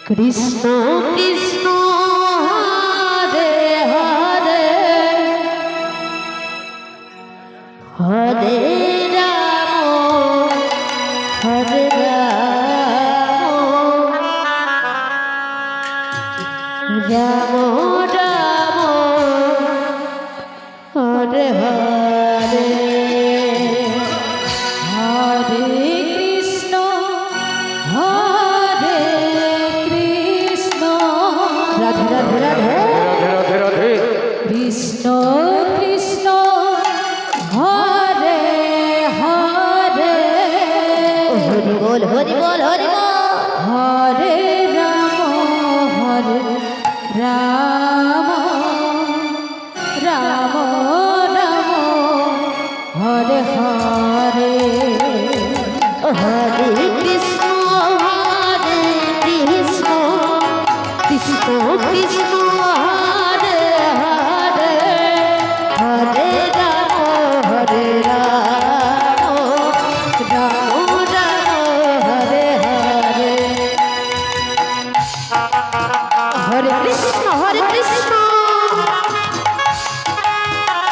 Krishna Krishna Hare Hare Hare Ram হরে Ram Ram Ram Hare Hare Hare Krishna হরে Krishna Radhe Radhe Radhe Radhe Radhe Krishna Krishna Hare Hare Hari বল Hari বল Hari বল হরে Ram Ram Ram Ram Hare Hare Hare Krishna Krishna Krishna Krishna Hare Hare Hare Ram Ram Ram Hare Hare Hare Krishna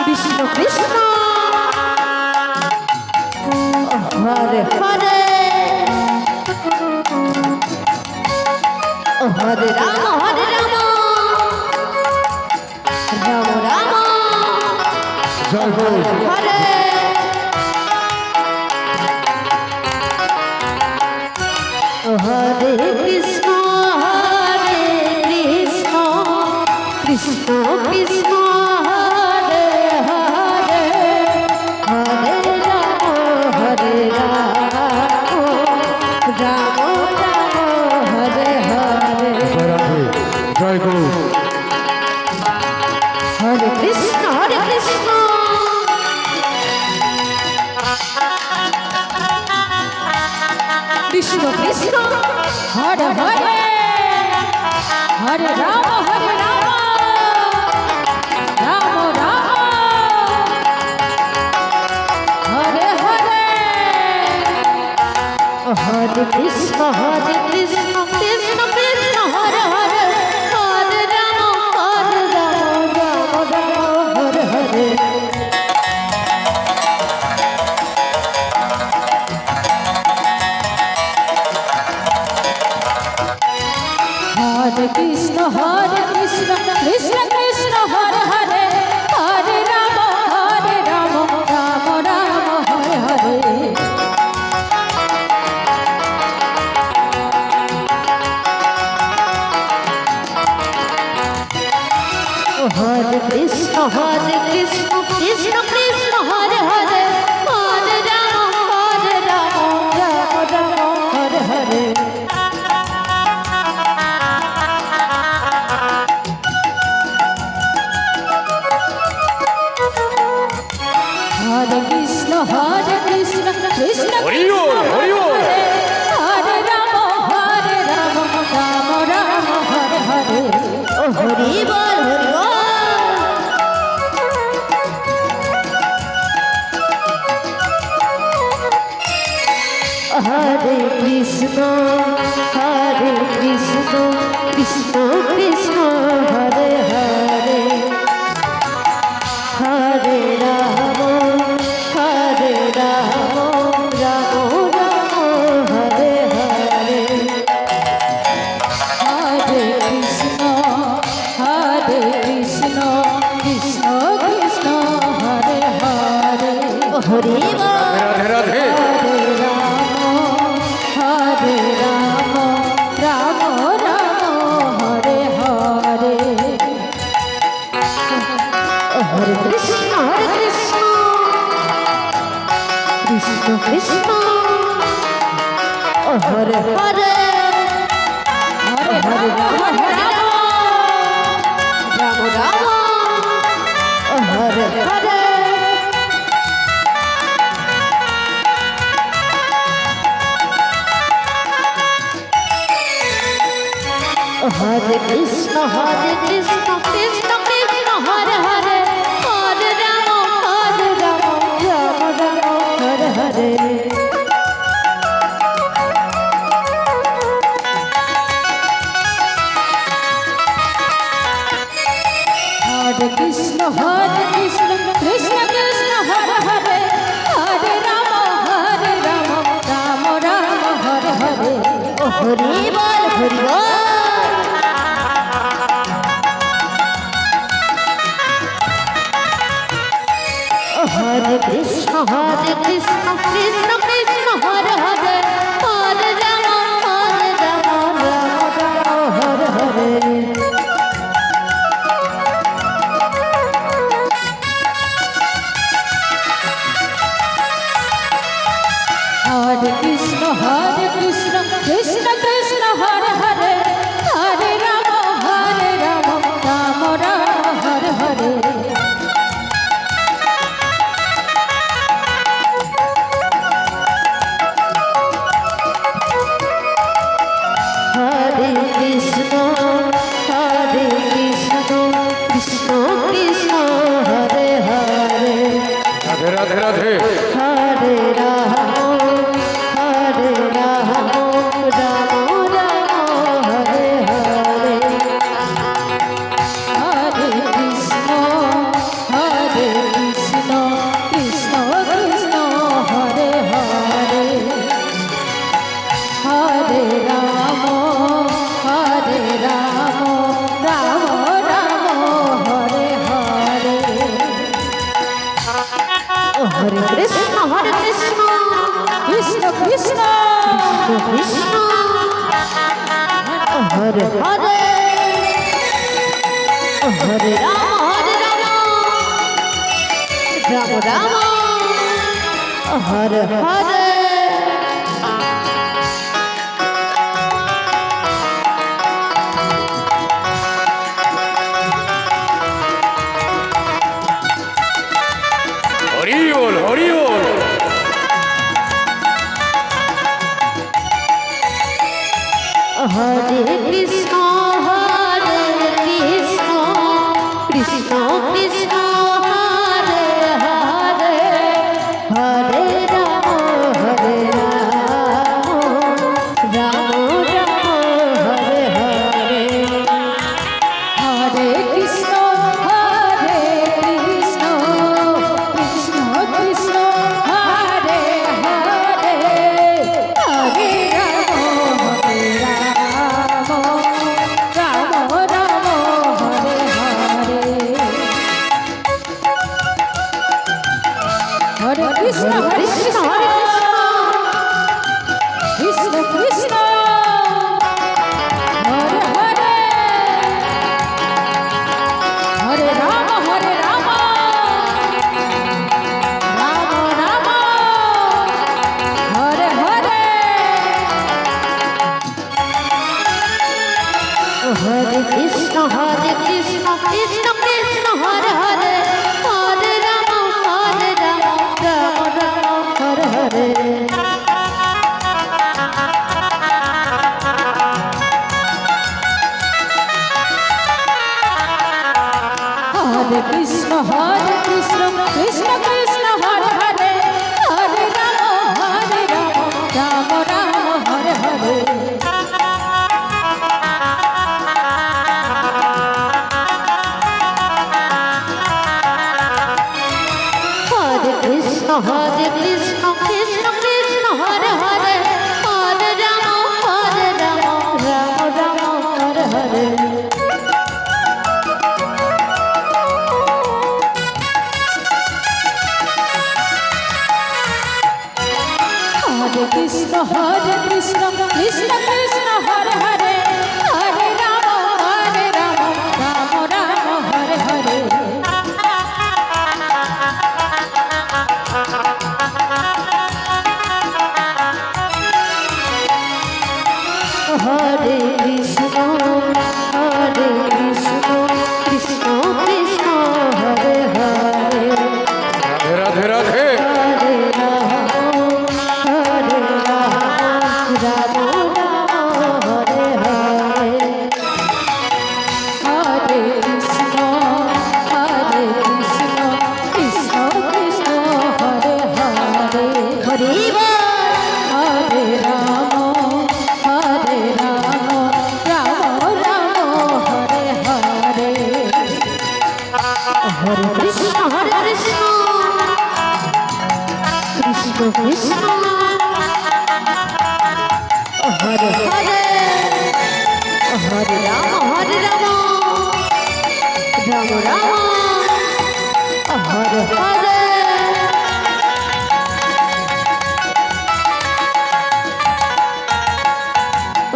Krishna Krishna Hare Hare Hare Ram Ram Ram জয় গুরু Hare Hare Krishna Krishna Krishna Hare Hare Hare Ram Ram Ram Hare Hare জয় Radhe জয় গুরু হরে Krishna Krishna Krishna Hare Hare Hare Ram Ram Ram Hare Hare Hare Krishna Krishna Krishna Hare Hare Hare Ram Ram Hare Hare Hare Krishna Krishna Krishna Hare Hare Hare Ram Ram Ram Hare Hare Hare Krishna Krishna Krishna Krishna Hare Hare Hare Ram Ram Hare Hare Hare Krishna Krishna Krishna Hari বল, Hari বল। হরে Ram Ram Ram Hare Hare ও Hari বল হরে Krishna Krishna Krishna Krishna Hare Hare Hare Ram Ram Ram Hare Hare Hare Krishna Krishna Krishna Krishna Hare Hare Hari Radhe Radhe হরে Ram Ram Ram Hare Hare Hare Krishna Krishna Krishna Hare Hare Hare Hare Ram Ram Hare Hare Hare Krishna Krishna Krishna Krishna Hare Hare Hare Ram Ram Ram Hare Hare Hare Krishna Krishna Krishna Hare Hare Hare Ram Ram Ram Hare Hare Hare Krishna Krishna Krishna Hare Hare Radhe Radhe Radhe হরে Ram Ram Ram Hare Hare Hare Krishna Krishna Krishna Hare Hare Hare Ram Ram Ram Hare Hare Hare Krishna Krishna Krishna Krishna Hare Hare Hare Ram Ram Hare Hare Hari বল Hari বল হরে Krishna Krishna Krishna Krishna Hare Hare Hare Ram Ram Hare Hare Hare Krishna Krishna Krishna Krishna Hare Hare Hare Ram Ram Hare Hare Hare Krishna Krishna Krishna Krishna Hare Hare Hare Ram Ram Ram Hare Hare Hare Krishna Krishna Krishna Hare Hare Hare Ram Ram Hare Hare Hare Krishna Krishna Krishna Hare Hare Hare Ram Ram Hare Hare Hare Krishna Krishna Krishna Hare Hare Hare Ram Ram Hare Hare Hare Krishna Krishna Krishna Hare Hare Hare Ram Ram Hare Hare Hare Krishna Krishna Krishna Krishna Hare Hare Radhe Radhe Radhe হরে Ram Ram Hare Hare Hare Krishna Krishna Krishna Hare Hare Hare Hare Ram Ram Hare Hare Hare Krishna Krishna Krishna Hare Hare Hare Ram Ram Hare Hare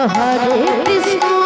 Hare Krishna